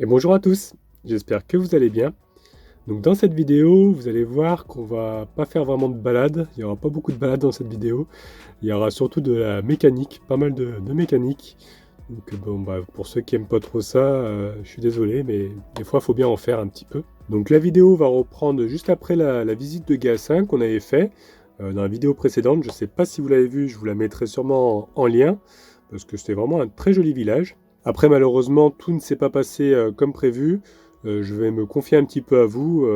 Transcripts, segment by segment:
Et bonjour à tous, j'espère que vous allez bien. Donc dans cette vidéo, vous allez voir qu'on va pas faire vraiment de balade, il n'y aura pas beaucoup de balade dans cette vidéo, il y aura surtout de la mécanique, pas mal de mécanique. Donc bon, pour ceux qui aiment pas trop ça, je suis désolé, mais des fois il faut bien en faire un petit peu. Donc la vidéo va reprendre juste après la visite de GA5 qu'on avait fait dans la vidéo précédente. Je sais pas si vous l'avez vu, je vous la mettrai sûrement en lien, parce que c'était vraiment un très joli village. Après, malheureusement, tout ne s'est pas passé comme prévu. Je vais me confier un petit peu à vous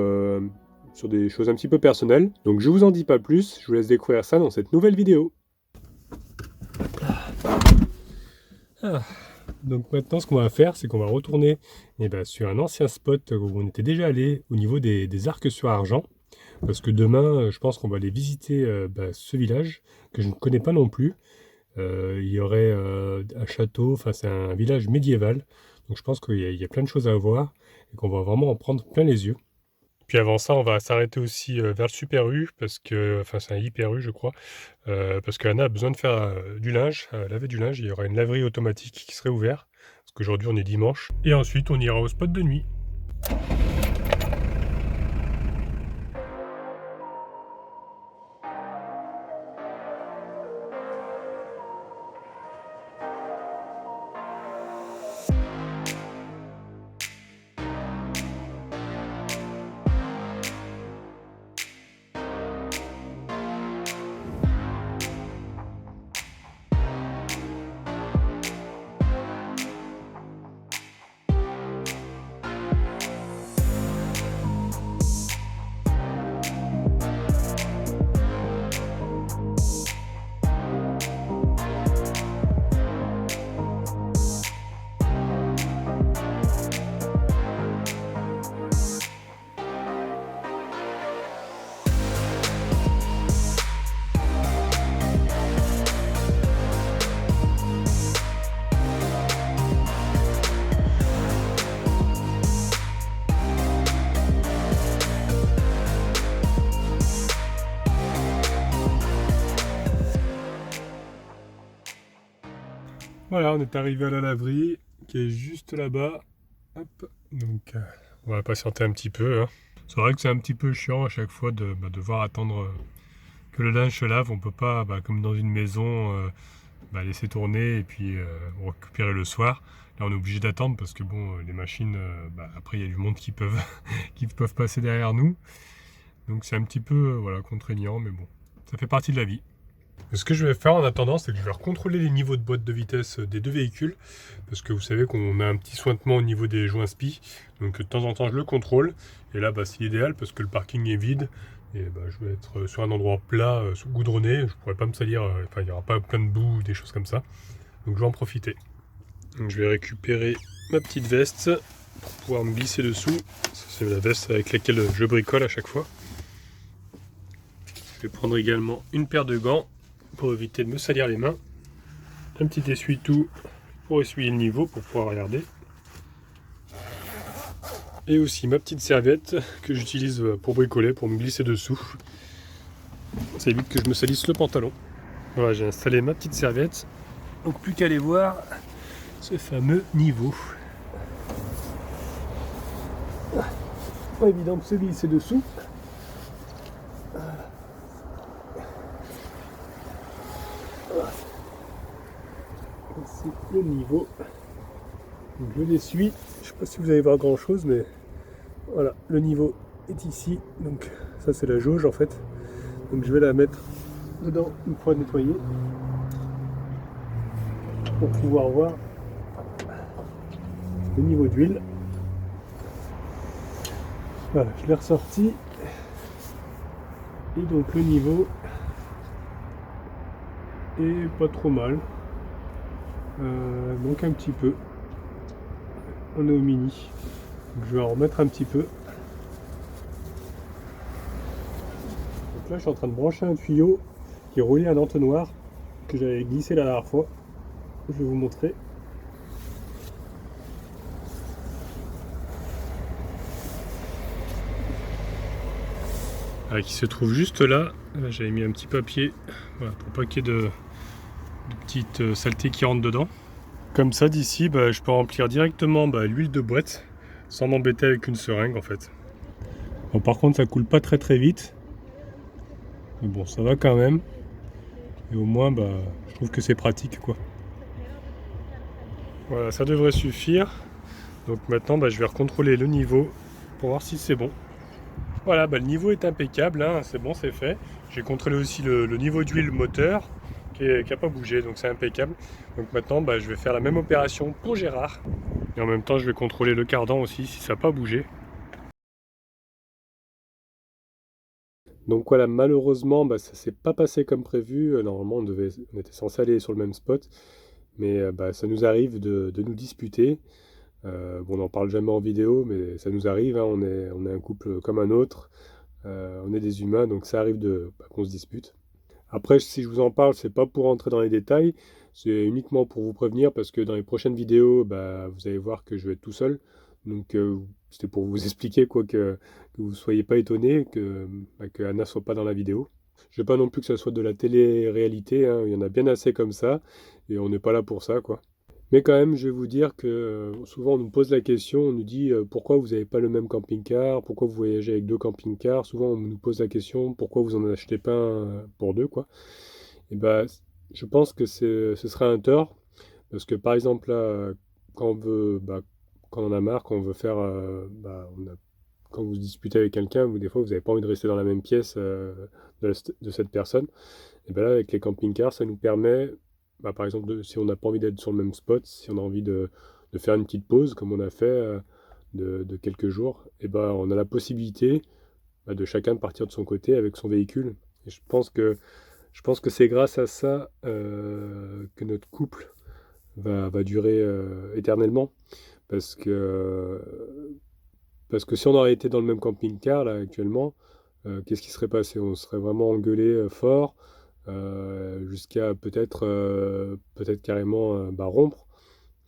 sur des choses un petit peu personnelles. Donc je vous en dis pas plus, je vous laisse découvrir ça dans cette nouvelle vidéo. Ah. Donc maintenant, ce qu'on va faire, c'est qu'on va retourner sur un ancien spot où on était déjà allé au niveau des arcs sur argent. Parce que demain, je pense qu'on va aller visiter ce village que je ne connais pas non plus. Il y aurait un château, enfin c'est un village médiéval, donc je pense qu'il y a plein de choses à voir et qu'on va vraiment en prendre plein les yeux. Puis avant ça, on va s'arrêter aussi vers le Super U, parce que, enfin c'est un Hyper U je crois, parce qu'Anna a besoin de faire du linge, laver du linge, il y aura une laverie automatique qui serait ouverte, parce qu'aujourd'hui on est dimanche. Et ensuite on ira au spot de nuit. Voilà, on est arrivé à la laverie qui est juste là-bas. Hop. Donc on va patienter un petit peu. Hein. C'est vrai que c'est un petit peu chiant à chaque fois de devoir attendre que le linge se lave. On peut pas, comme dans une maison, laisser tourner et puis récupérer le soir. Là on est obligé d'attendre parce que bon, les machines, après il y a du monde qui peuvent, qui peuvent passer derrière nous. Donc c'est un petit peu contraignant, mais bon, ça fait partie de la vie. Ce que je vais faire en attendant, c'est que je vais recontrôler les niveaux de boîte de vitesse des deux véhicules, parce que vous savez qu'on a un petit sointement au niveau des joints SPI, donc de temps en temps je le contrôle, et là c'est idéal parce que le parking est vide, et je vais être sur un endroit plat, goudronné, je ne pourrai pas me salir, il n'y aura pas plein de boue ou des choses comme ça, donc je vais en profiter. Donc je vais récupérer ma petite veste pour pouvoir me glisser dessous, c'est la veste avec laquelle je bricole à chaque fois. Je vais prendre également une paire de gants, pour éviter de me salir les mains, un petit essuie-tout pour essuyer le niveau, pour pouvoir regarder, et aussi ma petite serviette que j'utilise pour bricoler, pour me glisser dessous, ça évite que je me salisse le pantalon. Voilà, j'ai installé ma petite serviette, donc plus qu'à aller voir ce fameux niveau. Pas évident de se glisser dessous. C'est le niveau. Donc je l'essuie. Je ne sais pas si vous allez voir grand chose, mais voilà, le niveau est ici. Donc ça c'est la jauge en fait. Donc je vais la mettre dedans une fois nettoyée pour pouvoir voir le niveau d'huile. Voilà, je l'ai ressorti. Et donc le niveau est pas trop mal. Donc un petit peu. On est au mini. Donc je vais en remettre un petit peu. Donc là je suis en train de brancher un tuyau qui est relié à un entonnoir que j'avais glissé la dernière fois. Je vais vous montrer. Qui se trouve juste là. Là j'avais mis un petit papier pour pas qu'il y ait de petites saletés qui rentrent dedans. Comme ça d'ici je peux remplir directement l'huile de boîte sans m'embêter avec une seringue en fait. Bon, par contre ça coule pas très vite, mais bon ça va quand même, et au moins bah, je trouve que c'est pratique quoi. Voilà, ça devrait suffire. Donc maintenant bah, je vais recontrôler le niveau pour voir si c'est bon. Voilà, bah, le niveau est impeccable, hein, c'est bon, c'est fait. J'ai contrôlé aussi le niveau d'huile moteur qui n'a pas bougé, donc c'est impeccable. Donc maintenant, bah, je vais faire la même opération pour Gérard. Et en même temps, je vais contrôler le cardan aussi si ça n'a pas bougé. Donc voilà, malheureusement, bah, ça s'est pas passé comme prévu. Normalement, on était censé aller sur le même spot, mais bah, ça nous arrive de nous disputer. Bon, on n'en parle jamais en vidéo, mais ça nous arrive, hein, on est un couple comme un autre. On est des humains, donc ça arrive qu'on se dispute. Après, si je vous en parle, c'est pas pour entrer dans les détails, c'est uniquement pour vous prévenir parce que dans les prochaines vidéos, bah, vous allez voir que je vais être tout seul. Donc c'était pour vous expliquer quoi, que vous ne soyez pas étonnés que Anna soit pas dans la vidéo. Je veux pas non plus que ça soit de la télé-réalité, hein, il y en a bien assez comme ça, et on n'est pas là pour ça, quoi. Mais quand même, je vais vous dire que souvent on nous pose la question, on nous dit pourquoi vous n'avez pas le même camping-car, pourquoi vous voyagez avec deux camping-cars. Souvent on nous pose la question pourquoi vous en achetez pas un pour deux, quoi. Et ben, je pense que ce serait un tort, parce que par exemple là, quand on veut, bah, quand on en a marre, quand on veut faire, quand vous disputez avec quelqu'un, des fois vous n'avez pas envie de rester dans la même pièce de cette personne. Et ben là, avec les camping-cars, ça nous permet, bah, par exemple, si on n'a pas envie d'être sur le même spot, si on a envie de faire une petite pause, comme on a fait de quelques jours, et ben on a la possibilité bah, de chacun partir de son côté avec son véhicule. Et je pense que c'est grâce à ça que notre couple va durer éternellement. Parce que, parce que si on aurait été dans le même camping-car, là, actuellement, qu'est-ce qui serait passé? On serait vraiment engueulé fort, jusqu'à peut-être carrément bah, rompre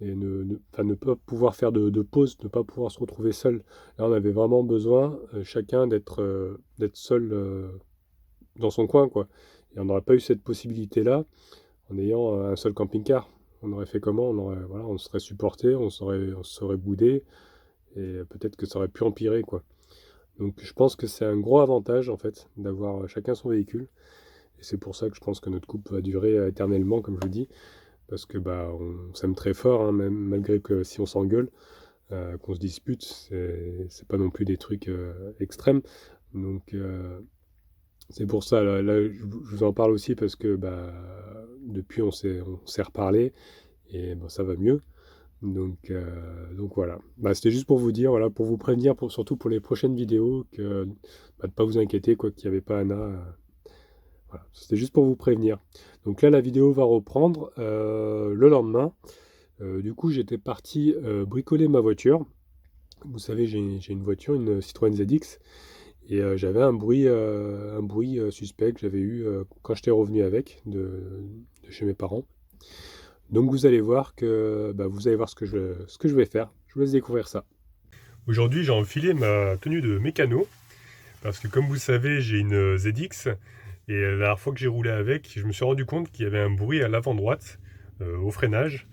et enfin, ne pas pouvoir faire de pause, ne pas pouvoir se retrouver seul. Là, on avait vraiment besoin, chacun, d'être seul dans son coin, quoi. Et on n'aurait pas eu cette possibilité-là en ayant un seul camping-car. On aurait fait comment? Voilà, on se serait supporté, on se serait boudé, et peut-être que ça aurait pu empirer, quoi. Donc je pense que c'est un gros avantage, en fait, d'avoir chacun son véhicule. Et c'est pour ça que je pense que notre couple va durer éternellement, comme je vous dis, parce que bah on s'aime très fort, hein, même malgré que si on s'engueule, qu'on se dispute, c'est pas non plus des trucs extrêmes. Donc c'est pour ça, là, je vous en parle aussi parce que bah depuis on s'est reparlé et bon, ça va mieux. Donc voilà. Bah, c'était juste pour vous dire, voilà, pour vous prévenir, surtout pour les prochaines vidéos, bah, de ne pas vous inquiéter, quoi, qu'il n'y avait pas Anna. Voilà. C'était juste pour vous prévenir. Donc là, la vidéo va reprendre le lendemain. Du coup, j'étais parti bricoler ma voiture. Vous savez, j'ai une voiture, une Citroën ZX, et j'avais un bruit suspect que j'avais eu quand j'étais revenu de chez mes parents. Donc vous allez voir ce que je vais faire. Je vous laisse découvrir ça. Aujourd'hui, j'ai enfilé ma tenue de mécano parce que comme vous savez, j'ai une ZX et la dernière fois que j'ai roulé avec, je me suis rendu compte qu'il y avait un bruit à l'avant droite au freinage.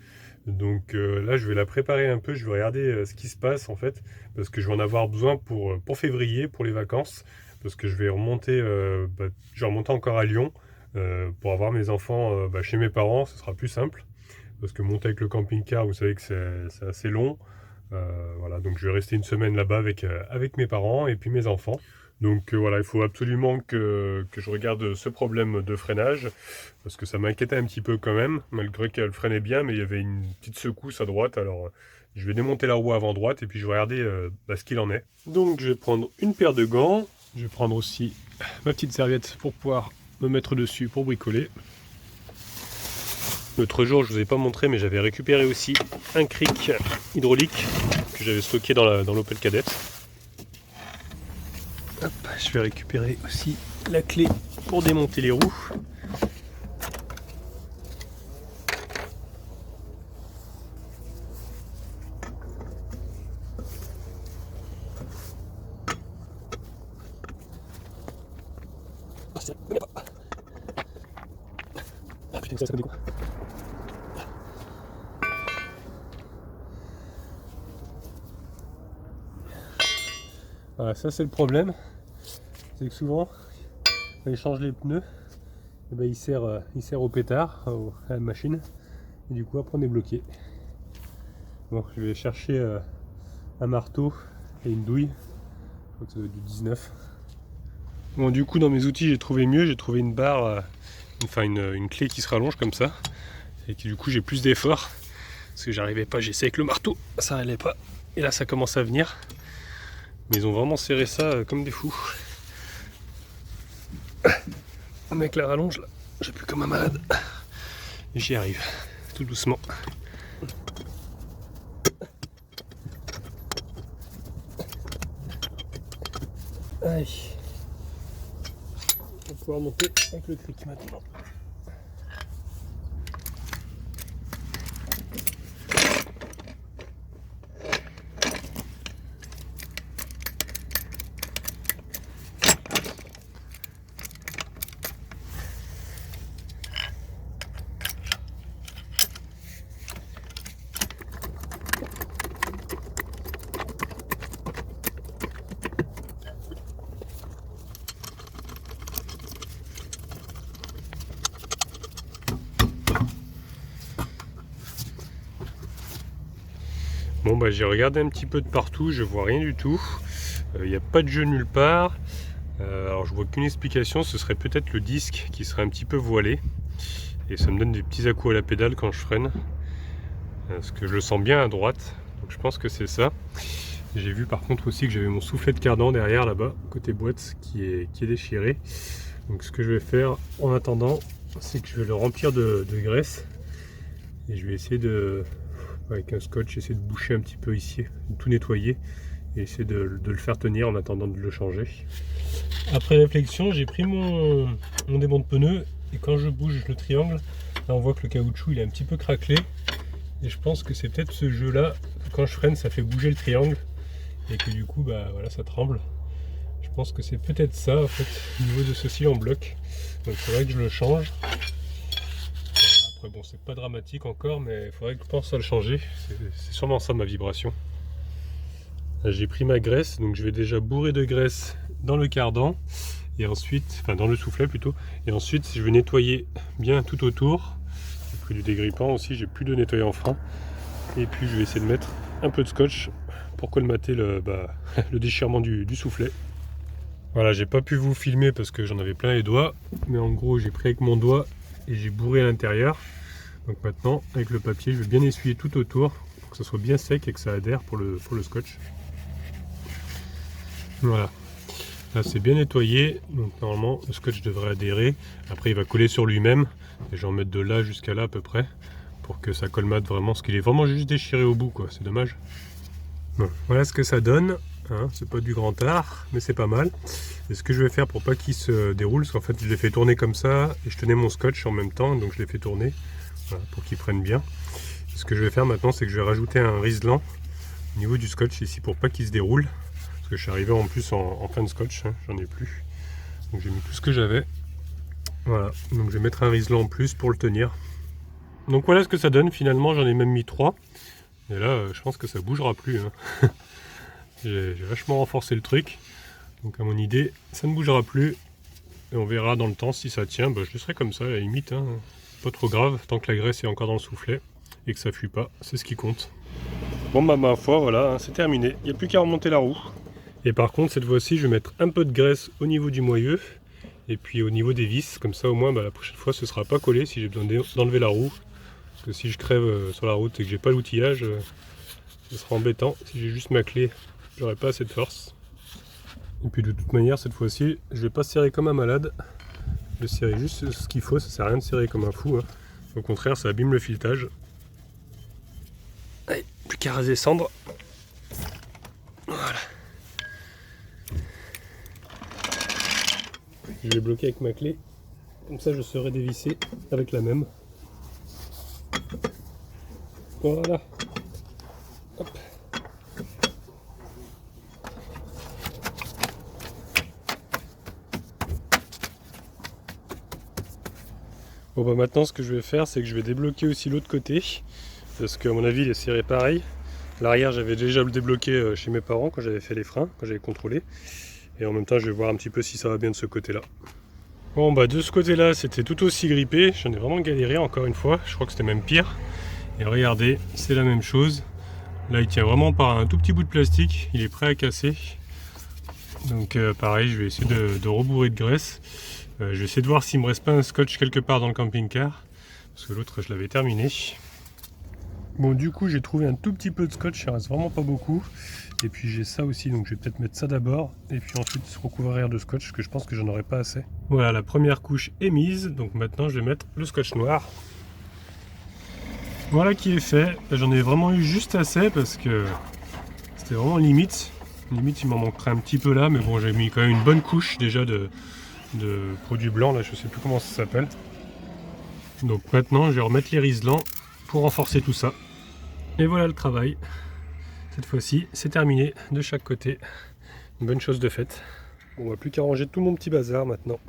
Donc là, je vais la préparer un peu, je vais regarder ce qui se passe en fait, parce que je vais en avoir besoin pour février, pour les vacances, parce que je vais remonter encore à Lyon pour avoir mes enfants chez mes parents, ce sera plus simple. Parce que monter avec le camping-car, vous savez que c'est assez long. Voilà, donc je vais rester une semaine là-bas avec mes parents et puis mes enfants. Donc voilà, il faut absolument que je regarde ce problème de freinage, parce que ça m'inquiétait un petit peu quand même, malgré qu'elle freinait bien, mais il y avait une petite secousse à droite. Alors je vais démonter la roue avant droite et puis je vais regarder ce qu'il en est. Donc je vais prendre une paire de gants, je vais prendre aussi ma petite serviette pour pouvoir me mettre dessus pour bricoler. L'autre jour, je ne vous ai pas montré, mais j'avais récupéré aussi un cric hydraulique que j'avais stocké dans l'Opel Kadett. Hop, je vais récupérer aussi la clé pour démonter les roues. Ah putain, ça se connaît quoi. Voilà, ça c'est le problème, c'est que souvent quand il change les pneus, et ben, il sert au pétard, à la machine, et du coup après on est bloqué. Bon, je vais chercher un marteau et une douille, je crois que ça doit être du 19. Bon, du coup dans mes outils j'ai trouvé mieux, j'ai trouvé une barre, une clé qui se rallonge comme ça, et qui du coup j'ai plus d'effort, parce que j'arrivais pas, j'essayais avec le marteau, ça allait pas, et là ça commence à venir, mais ils ont vraiment serré ça comme des fous. Avec la rallonge là, j'appuie comme un malade, et j'y arrive, tout doucement. Allez, on va pouvoir monter avec le cric maintenant. Bon bah j'ai regardé un petit peu de partout, je vois rien du tout. Il n'y a pas de jeu nulle part. Alors je vois qu'une explication, ce serait peut-être le disque qui serait un petit peu voilé. Et ça me donne des petits à-coups à la pédale quand je freine. Parce que je le sens bien à droite. Donc je pense que c'est ça. J'ai vu par contre aussi que j'avais mon soufflet de cardan derrière là-bas, côté boîte, qui est déchiré. Donc ce que je vais faire en attendant, c'est que je vais le remplir de graisse. Et je vais essayer de, avec un scotch, essayer de boucher un petit peu ici, de tout nettoyer et essayer de le faire tenir en attendant de le changer. Après réflexion, j'ai pris mon démont de pneus et quand je bouge le triangle, là on voit que le caoutchouc il est un petit peu craquelé et je pense que c'est peut-être ce jeu là, quand je freine ça fait bouger le triangle et que du coup bah voilà ça tremble. Je pense que c'est peut-être ça en fait au niveau de ceci en bloc, donc il faudrait que je le change. Bon, c'est pas dramatique encore, mais il faudrait que je pense à le changer. C'est sûrement ça ma vibration. J'ai pris ma graisse, donc je vais déjà bourrer de graisse dans le cardan et ensuite, enfin dans le soufflet plutôt, et ensuite je vais nettoyer bien tout autour. J'ai pris du dégrippant aussi, j'ai plus de nettoyant frein. Et puis je vais essayer de mettre un peu de scotch pour colmater le déchirement du soufflet. Voilà, j'ai pas pu vous filmer parce que j'en avais plein les doigts, mais en gros j'ai pris avec mon doigt et j'ai bourré à l'intérieur. Donc maintenant, avec le papier, je vais bien essuyer tout autour pour que ça soit bien sec et que ça adhère pour le scotch. Voilà. Là, c'est bien nettoyé. Donc normalement, le scotch devrait adhérer. Après, il va coller sur lui-même. Et je vais en mettre de là jusqu'à là à peu près pour que ça colmate vraiment. Parce qu'il est vraiment juste déchiré au bout, quoi. C'est dommage. Bon, voilà ce que ça donne. Hein, c'est pas du grand art, mais c'est pas mal. Et ce que je vais faire pour pas qu'il se déroule, parce qu'en fait, je l'ai fait tourner comme ça et je tenais mon scotch en même temps, donc je l'ai fait tourner. Voilà, pour qu'il prenne bien. Ce que je vais faire maintenant, c'est que je vais rajouter un riselant au niveau du scotch ici pour pas qu'il se déroule. Parce que je suis arrivé en plus en fin de scotch, hein, j'en ai plus. Donc j'ai mis tout ce que j'avais. Voilà, donc je vais mettre un riselant en plus pour le tenir. Donc voilà ce que ça donne finalement, j'en ai même mis 3. Et là, je pense que ça bougera plus. Hein. J'ai vachement renforcé le truc. Donc à mon idée, ça ne bougera plus. Et on verra dans le temps si ça tient. Bah, je laisserai comme ça à la limite. Hein. Pas trop grave, tant que la graisse est encore dans le soufflet et que ça fuit pas, c'est ce qui compte. Bon bah ma foi, voilà, hein, c'est terminé, il n'y a plus qu'à remonter la roue. Et par contre cette fois-ci je vais mettre un peu de graisse au niveau du moyeu et puis au niveau des vis, comme ça au moins la prochaine fois ce sera pas collé si j'ai besoin d'enlever la roue. Parce que si je crève sur la route et que j'ai pas l'outillage, ce sera embêtant. Si j'ai juste ma clé, j'aurai pas assez de force. Et puis de toute manière cette fois-ci je vais pas serrer comme un malade. Je vais serrer juste ce qu'il faut, ça sert à rien de serrer comme un fou. Hein. Au contraire, ça abîme le filetage. Allez, plus qu'à redescendre. Voilà. Je vais bloquer avec ma clé. Comme ça, je serai dévissé avec la même. Voilà. Hop. Bon bah maintenant ce que je vais faire c'est que je vais débloquer aussi l'autre côté parce qu'à mon avis il est serré pareil L'arrière, j'avais déjà le débloqué chez mes parents quand j'avais fait les freins, quand j'avais contrôlé. Et en même temps, je vais voir un petit peu si ça va bien de ce côté-là. Bon, bah de ce côté-là, c'était tout aussi grippé. J'en ai vraiment galéré encore une fois. Je crois que c'était même pire. Et regardez, c'est la même chose. Là, il tient vraiment par un tout petit bout de plastique. Il est prêt à casser. Donc pareil, je vais essayer de rebourrer de graisse. Je vais essayer de voir s'il me reste pas un scotch quelque part dans le camping-car. Parce que l'autre, je l'avais terminé. Bon, du coup, j'ai trouvé un tout petit peu de scotch. Il ne reste vraiment pas beaucoup. Et puis j'ai ça aussi, donc je vais peut-être mettre ça d'abord. Et puis ensuite recouvrir de scotch, parce que je pense que j'en aurai pas assez. Voilà, la première couche est mise. Donc maintenant, je vais mettre le scotch noir. Voilà qui est fait. J'en ai vraiment eu juste assez parce que c'était vraiment limite. Limite, il m'en manquerait un petit peu là, mais bon, j'ai mis quand même une bonne couche déjà de produit blanc, là, je sais plus comment ça s'appelle. Donc maintenant, je vais remettre les riselants pour renforcer tout ça. Et voilà le travail. Cette fois-ci, c'est terminé de chaque côté. Une bonne chose de faite. Bon, on va plus qu'à ranger tout mon petit bazar maintenant.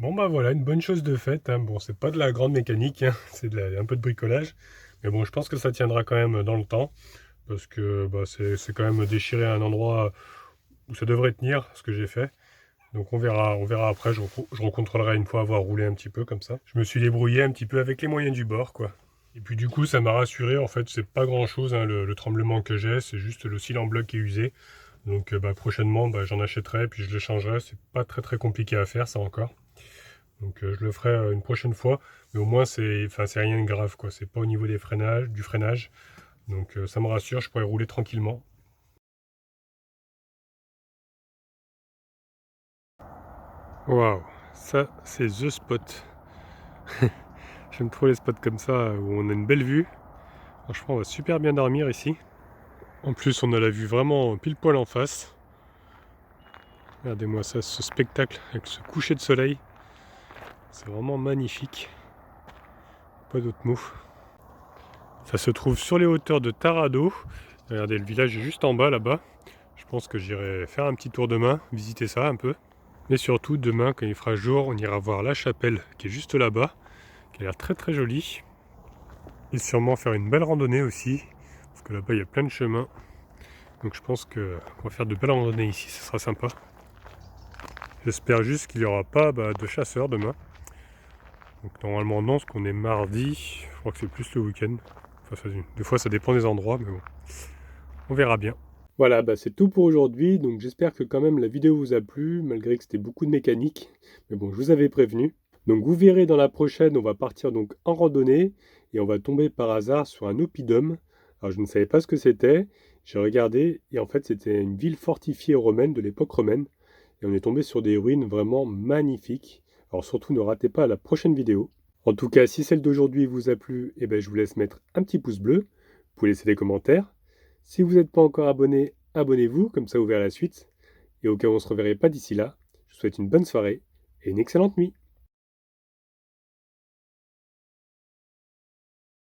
Bon bah voilà, une bonne chose de faite. Hein. Bon, c'est pas de la grande mécanique, hein. C'est un peu de bricolage. Mais bon, je pense que ça tiendra quand même dans le temps. Parce que bah, c'est quand même déchiré à un endroit où ça devrait tenir, ce que j'ai fait. Donc on verra après, je recontrôlerai une fois avoir roulé un petit peu comme ça. Je me suis débrouillé un petit peu avec les moyens du bord, quoi. Et puis du coup, ça m'a rassuré, en fait, c'est pas grand-chose, hein, le tremblement que j'ai, c'est juste le cil en bloc qui est usé. Donc bah, prochainement, bah, j'en achèterai, puis je le changerai, c'est pas très compliqué à faire, ça encore. Donc je le ferai une prochaine fois, mais au moins c'est rien de grave, quoi. C'est pas au niveau du freinage. Donc ça me rassure, je pourrais rouler tranquillement. Waouh, ça c'est the spot. J'aime trop les spots comme ça où on a une belle vue. Franchement, on va super bien dormir ici. En plus, on a la vue vraiment pile poil en face. Regardez-moi ça, ce spectacle avec ce coucher de soleil. C'est vraiment magnifique. Pas d'autre mot. Ça se trouve sur les hauteurs de Tarado. Regardez, le village est juste en bas là-bas. Je pense que j'irai faire un petit tour demain, visiter ça un peu. Mais surtout, demain, quand il fera jour, on ira voir la chapelle qui est juste là-bas, qui a l'air très jolie. Et sûrement faire une belle randonnée aussi, parce que là-bas il y a plein de chemins. Donc je pense qu'on va faire de belles randonnées ici, ce sera sympa. J'espère juste qu'il n'y aura pas de chasseurs demain. Donc normalement non, parce qu'on est mardi, je crois que c'est plus le week-end. Enfin, des fois ça dépend des endroits, mais bon, on verra bien. Voilà, c'est tout pour aujourd'hui, donc j'espère que quand même la vidéo vous a plu, malgré que c'était beaucoup de mécanique. Mais bon, je vous avais prévenu. Donc vous verrez dans la prochaine, on va partir donc en randonnée, et on va tomber par hasard sur un oppidum. Alors je ne savais pas ce que c'était, j'ai regardé, et en fait c'était une ville fortifiée romaine, de l'époque romaine, et on est tombé sur des ruines vraiment magnifiques. Alors surtout ne ratez pas la prochaine vidéo. En tout cas, si celle d'aujourd'hui vous a plu, je vous laisse mettre un petit pouce bleu, vous pouvez laisser des commentaires. Si vous n'êtes pas encore abonné, abonnez-vous, comme ça vous verrez la suite. Et au cas où on ne se reverrait pas d'ici là, je vous souhaite une bonne soirée et une excellente nuit.